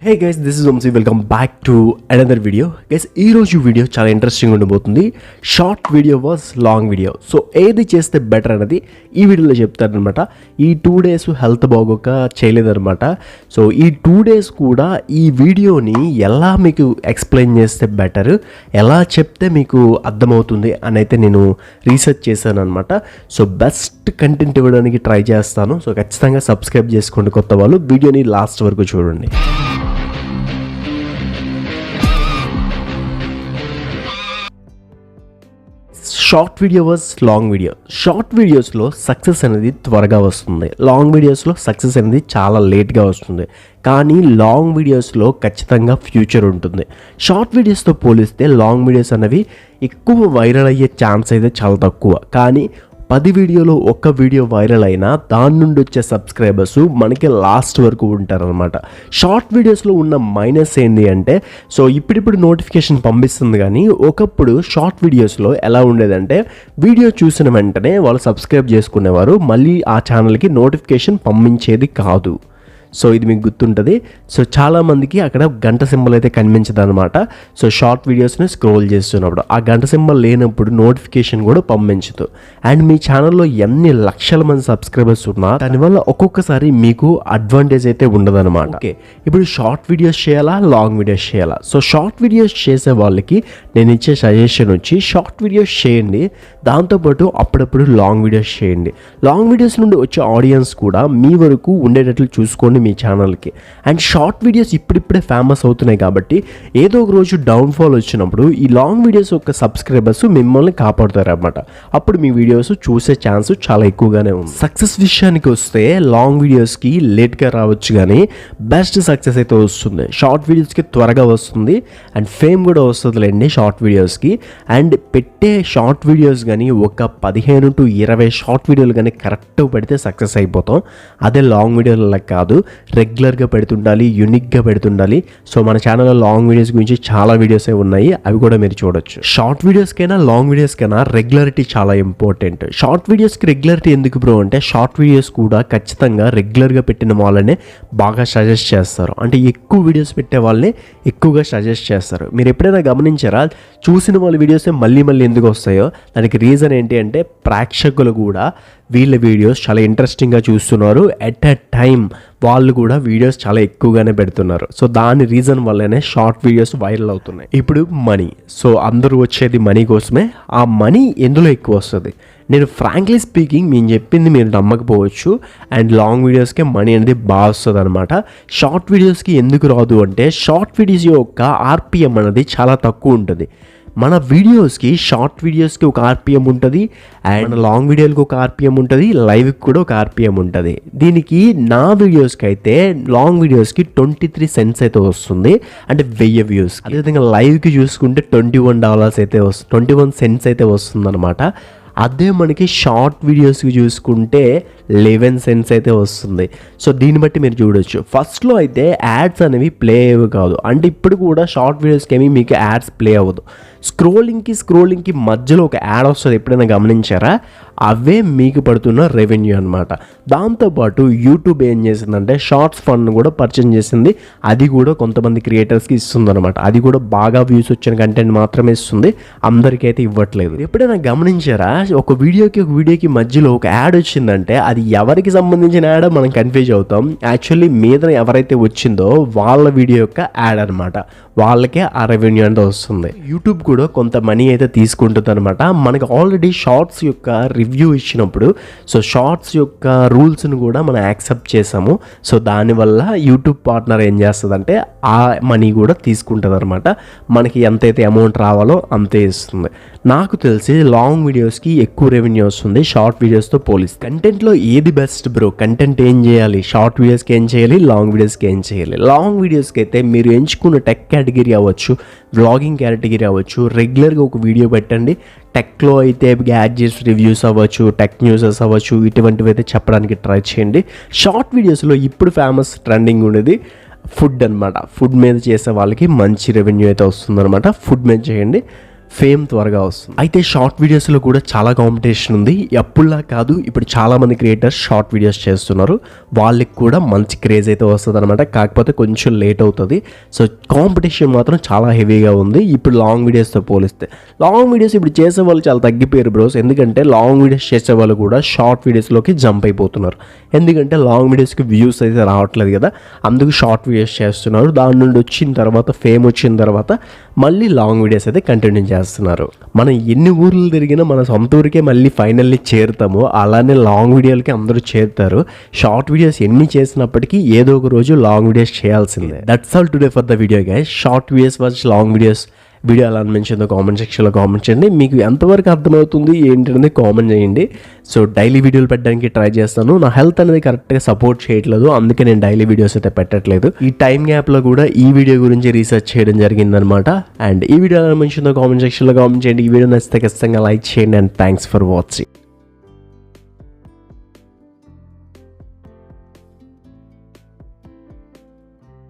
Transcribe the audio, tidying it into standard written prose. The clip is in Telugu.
Hey guys, this is Vamsee. Welcome back to another video. Guys, ee roju video చాలా ఇంట్రెస్టింగ్ ఉండబోతుంది. Short video was long video. So ఏది చేస్తే బెటర్ అనేది ఈ వీడియోలో చెప్తారనమాట. ఈ 2 days హెల్త్ బాగోక చేయలేదన్నమాట. సో ఈ 2 days కూడా ఈ వీడియోని ఎలా మీకు ఎక్స్ప్లెయిన్ చేస్తే బెటర్, ఎలా చెప్తే మీకు అర్థమవుతుంది అని అయితే నేను రీసెర్చ్ చేశాను అనమాట. సో బెస్ట్ కంటెంట్ ఇవ్వడానికి ట్రై చేస్తాను. సో ఖచ్చితంగా సబ్స్క్రైబ్ చేసుకోండి కొత్త వాళ్ళు. వీడియోని లాస్ట్ వరకు చూడండి. Short video was long video. Short వీడియోస్లో సక్సెస్ అనేది త్వరగా వస్తుంది, లాంగ్ వీడియోస్లో సక్సెస్ అనేది చాలా లేట్గా వస్తుంది. కానీ లాంగ్ వీడియోస్లో ఖచ్చితంగా ఫ్యూచర్ ఉంటుంది. షార్ట్ వీడియోస్తో పోలిస్తే లాంగ్ వీడియోస్ అనేవి ఎక్కువ వైరల్ అయ్యే ఛాన్స్ అయితే చాలా తక్కువ. కానీ 10 వీడియోలో ఒక్క వీడియో వైరల్ అయినా దాని నుండి వచ్చే సబ్స్క్రైబర్స్ మనకి లాస్ట్ వరకు ఉంటారనమాట. షార్ట్ వీడియోస్లో ఉన్న మైనస్ ఏంటి అంటే, సో ఇప్పుడిప్పుడు నోటిఫికేషన్ పంపిస్తుంది. కానీ ఒకప్పుడు షార్ట్ వీడియోస్లో ఎలా ఉండేదంటే, వీడియో చూసిన వెంటనే వాళ్ళు సబ్స్క్రైబ్ చేసుకునేవారు, మళ్ళీ ఆ ఛానల్కి నోటిఫికేషన్ పంపించేది కాదు. సో ఇది మీకు గుర్తుంటుంది. సో చాలామందికి అక్కడ గంట సింబల్ అయితే కనిపించదు అనమాట. సో షార్ట్ వీడియోస్ని స్క్రోల్ చేస్తున్నప్పుడు ఆ గంట సింబల్ లేనప్పుడు నోటిఫికేషన్ కూడా పంపించదు. అండ్ మీ ఛానల్లో ఎన్ని లక్షల మంది సబ్స్క్రైబర్స్ ఉన్నా దానివల్ల ఒక్కొక్కసారి మీకు అడ్వాంటేజ్ అయితే ఉండదన్నమాట. ఓకే, ఇప్పుడు షార్ట్ వీడియోస్ చేయాలా, లాంగ్ వీడియోస్ చేయాలా? సో షార్ట్ వీడియోస్ చేసే వాళ్ళకి నేను ఇచ్చే సజెషన్ వచ్చి షార్ట్ వీడియోస్ చేయండి, దాంతోపాటు అప్పుడప్పుడు లాంగ్ వీడియోస్ చేయండి. లాంగ్ వీడియోస్ నుండి వచ్చే ఆడియన్స్ కూడా మీ వరకు ఉండేటట్లు చూసుకోండి మీ ఛానల్కి. అండ్ షార్ట్ వీడియోస్ ఇప్పుడిప్పుడే ఫేమస్ అవుతున్నాయి కాబట్టి ఏదో ఒక రోజు డౌన్ఫాల్ వచ్చినప్పుడు ఈ లాంగ్ వీడియోస్ యొక్క సబ్స్క్రైబర్స్ మిమ్మల్ని కాపాడుతారు అన్నమాట. అప్పుడు మీ వీడియోస్ చూసే ఛాన్స్ చాలా ఎక్కువగానే ఉంది. సక్సెస్ విషయానికి వస్తే లాంగ్ వీడియోస్కి లేట్గా రావచ్చు, కానీ బెస్ట్ సక్సెస్ అయితే వస్తుంది. షార్ట్ వీడియోస్కి త్వరగా వస్తుంది అండ్ ఫేమ్ కూడా వస్తుందిలేండి షార్ట్ వీడియోస్కి. అండ్ పెట్టే షార్ట్ వీడియోస్ కానీ ఒక 15 to 20 షార్ట్ వీడియోలు కానీ కరెక్ట్గా పెడితే సక్సెస్ అయిపోతాం. అదే లాంగ్ వీడియోల కాదు, రెగ్యులర్గా పెడుతుండాలి, యూనిక్గా పెడుతుండాలి. సో మన ఛానల్లో లాంగ్ వీడియోస్ గురించి చాలా వీడియోసే ఉన్నాయి, అవి కూడా మీరు చూడొచ్చు. షార్ట్ వీడియోస్కైనా లాంగ్ వీడియోస్కైనా రెగ్యులారిటీ చాలా ఇంపార్టెంట్. షార్ట్ వీడియోస్కి రెగ్యులారిటీ ఎందుకు బ్రో అంటే, షార్ట్ వీడియోస్ కూడా ఖచ్చితంగా రెగ్యులర్గా పెట్టిన వాళ్ళనే బాగా సజెస్ట్ చేస్తారు. అంటే ఎక్కువ వీడియోస్ పెట్టే వాళ్ళని ఎక్కువగా సజెస్ట్ చేస్తారు. మీరు ఎప్పుడైనా గమనించారా, చూసిన వాళ్ళ వీడియోసే మళ్ళీ మళ్ళీ ఎందుకు వస్తాయో? దానికి రీజన్ ఏంటి అంటే, ప్రేక్షకులు కూడా వీళ్ళ వీడియోస్ చాలా ఇంట్రెస్టింగ్గా చూస్తున్నారు. ఎట్ ఎ టైం వాళ్ళు కూడా వీడియోస్ చాలా ఎక్కువగానే పెడుతున్నారు. సో దాని రీజన్ వల్లనే షార్ట్ వీడియోస్ వైరల్ అవుతున్నాయి. ఇప్పుడు మనీ. సో అందరూ వచ్చేది మనీ కోసమే. ఆ మనీ ఎందులో ఎక్కువ వస్తుంది? నేను ఫ్రాంక్లీ స్పీకింగ్ మేము చెప్పింది మీరు నమ్మకపోవచ్చు. అండ్ లాంగ్ వీడియోస్కే మనీ అనేది బాగా వస్తుంది అనమాట. షార్ట్ వీడియోస్కి ఎందుకు రాదు అంటే, షార్ట్ వీడియోస్ యొక్క ఆర్పిఎం అనేది చాలా తక్కువ ఉంటుంది. మన వీడియోస్కి షార్ట్ వీడియోస్కి ఒక ఆర్పిఎం ఉంటుంది, అండ్ లాంగ్ వీడియోకి ఒక ఆర్పిఎం ఉంటుంది, లైవ్కి కూడా ఒక ఆర్పిఎం ఉంటుంది. దీనికి నా వీడియోస్కి అయితే లాంగ్ వీడియోస్కి 23 cents అయితే వస్తుంది, అంటే 1000 వ్యూస్. అదేవిధంగా లైవ్కి చూసుకుంటే $21 అయితే వస్తుంది, 21 cents అయితే వస్తుంది అనమాట. అదే మనకి షార్ట్ వీడియోస్కి చూసుకుంటే 11 cents అయితే వస్తుంది. సో దీన్ని బట్టి మీరు చూడొచ్చు. ఫస్ట్లో అయితే యాడ్స్ అనేవి ప్లే అయ్యేవి కాదు. అంటే ఇప్పుడు కూడా షార్ట్ వీడియోస్కి ఏమి మీకు యాడ్స్ ప్లే అవ్వదు. స్క్రోలింగ్కి మధ్యలో ఒక యాడ్ వస్తుంది, ఎప్పుడైనా గమనించారా? అవే మీకు పడుతున్న రెవెన్యూ అనమాట. దాంతోపాటు యూట్యూబ్ ఏం చేసిందంటే షార్ట్స్ ఫండ్ కూడా పర్చేజ్ చేసింది. అది కూడా కొంతమంది క్రియేటర్స్కి ఇస్తుంది అనమాట. అది కూడా బాగా వ్యూస్ వచ్చిన కంటెంట్ మాత్రమే ఇస్తుంది, అందరికైతే ఇవ్వట్లేదు. ఎప్పుడైనా గమనించారా, ఒక వీడియోకి మధ్యలో ఒక యాడ్ వచ్చిందంటే అది ఎవరికి సంబంధించిన యాడ్ మనం కన్ఫ్యూజ్ అవుతాం. యాక్చువల్లీ మీద ఎవరైతే వచ్చిందో వాళ్ళ వీడియో యొక్క యాడ్ అనమాట, వాళ్ళకే ఆ రెవెన్యూ అంటే వస్తుంది. యూట్యూబ్ కూడా కొంత మనీ అయితే తీసుకుంటుంది అనమాట. మనకి ఆల్రెడీ షార్ట్స్ యొక్క రివ్యూ ఇచ్చినప్పుడు సో షార్ట్స్ యొక్క రూల్స్ని కూడా మనం యాక్సెప్ట్ చేసాము. సో దానివల్ల యూట్యూబ్ పార్ట్నర్ ఏం చేస్తుందంటే ఆ మనీ కూడా తీసుకుంటుంది అనమాట. మనకి ఎంతైతే అమౌంట్ రావాలో అంతే ఇస్తుంది. నాకు తెలిసి లాంగ్ వీడియోస్కి ఎక్కువ రెవెన్యూ వస్తుంది షార్ట్ వీడియోస్తో పోలిస్తే. కంటెంట్లో ఏది బెస్ట్ బ్రో? కంటెంట్ ఏం చేయాలి? షార్ట్ వీడియోస్కి ఏం చేయాలి, లాంగ్ వీడియోస్కి ఏం చేయాలి? లాంగ్ వీడియోస్కి అయితే మీరు ఎంచుకున్న టెక్ కేటగిరీ అవ్వచ్చు, వ్లాగింగ్ కేటగిరీ అవ్వచ్చు, రెగ్యులర్గా ఒక వీడియో పెట్టండి. టెక్లో అయితే గ్యాడ్జెట్స్ రివ్యూస్ అవ్వచ్చు, టెక్ న్యూసెస్ అవ్వచ్చు, ఇటువంటివి అయితే చెప్పడానికి ట్రై చేయండి. షార్ట్ వీడియోస్లో ఇప్పుడు ఫేమస్ ట్రెండింగ్ ఉండేది ఫుడ్ అనమాట. ఫుడ్ మీద చేసే వాళ్ళకి మంచి రెవెన్యూ అయితే వస్తుందన్నమాట. ఫుడ్ మీద చేయండి. ఫేమ్ త్వరగా వస్తుంది. అయితే షార్ట్ వీడియోస్లో కూడా చాలా కాంపిటీషన్ ఉంది. అప్పుడులా కాదు, ఇప్పుడు చాలామంది క్రియేటర్స్ షార్ట్ వీడియోస్ చేస్తున్నారు. వాళ్ళకి కూడా మంచి క్రేజ్ అయితే వస్తుంది అనమాట. కాకపోతే కొంచెం లేట్ అవుతుంది. సో కాంపిటీషన్ మాత్రం చాలా హెవీగా ఉంది ఇప్పుడు లాంగ్ వీడియోస్తో పోలిస్తే. లాంగ్ వీడియోస్ ఇప్పుడు చేసే వాళ్ళు చాలా తగ్గిపోయారు బ్రోస్. ఎందుకంటే లాంగ్ వీడియోస్ చేసే వాళ్ళు కూడా షార్ట్ వీడియోస్లోకి జంప్ అయిపోతున్నారు. ఎందుకంటే లాంగ్ వీడియోస్కి వ్యూస్ అయితే రావట్లేదు కదా, అందుకు షార్ట్ వీడియోస్ చేస్తున్నారు. దాని నుండి వచ్చిన తర్వాత ఫేమ్ వచ్చిన తర్వాత మళ్ళీ లాంగ్ వీడియోస్ అయితే కంటిన్యూ చేస్తున్నారు. మనం ఎన్ని ఊర్లు తిరిగినా మన సొంత ఊరికే మళ్ళీ ఫైనల్లీ చేరుతాము. అలానే లాంగ్ వీడియోలకి అందరూ చేరుతారు. షార్ట్ వీడియోస్ ఎన్ని చేసినప్పటికీ ఏదో ఒక రోజు లాంగ్ వీడియోస్ చేయాల్సిందే. That's all today for the video guys. Short videos versus long videos video ఎలా అనిపించిందో కామెంట్ సెక్షన్లో కామెంట్ చేయండి. మీకు ఎంతవరకు అర్థమవుతుంది ఏంటనేది కామెంట్ చేయండి. సో డైలీ వీడియోలు పెట్టడానికి ట్రై చేస్తాను. నా హెల్త్ అనేది కరెక్ట్గా సపోర్ట్ చేయట్లేదు, అందుకే నేను డైలీ వీడియోస్ అయితే పెట్టట్లేదు. ఈ టైం గ్యాప్లో కూడా ఈ వీడియో గురించి రీసెర్చ్ చేయడం జరిగిందనమాట. అండ్ ఈ వీడియో ఎలా అనిపించిందో కామెంట్ సెక్షన్లో కామెంట్ చేయండి. ఈ వీడియో నచ్చితే ఖచ్చితంగా లైక్ చేయండి. And thanks for watching.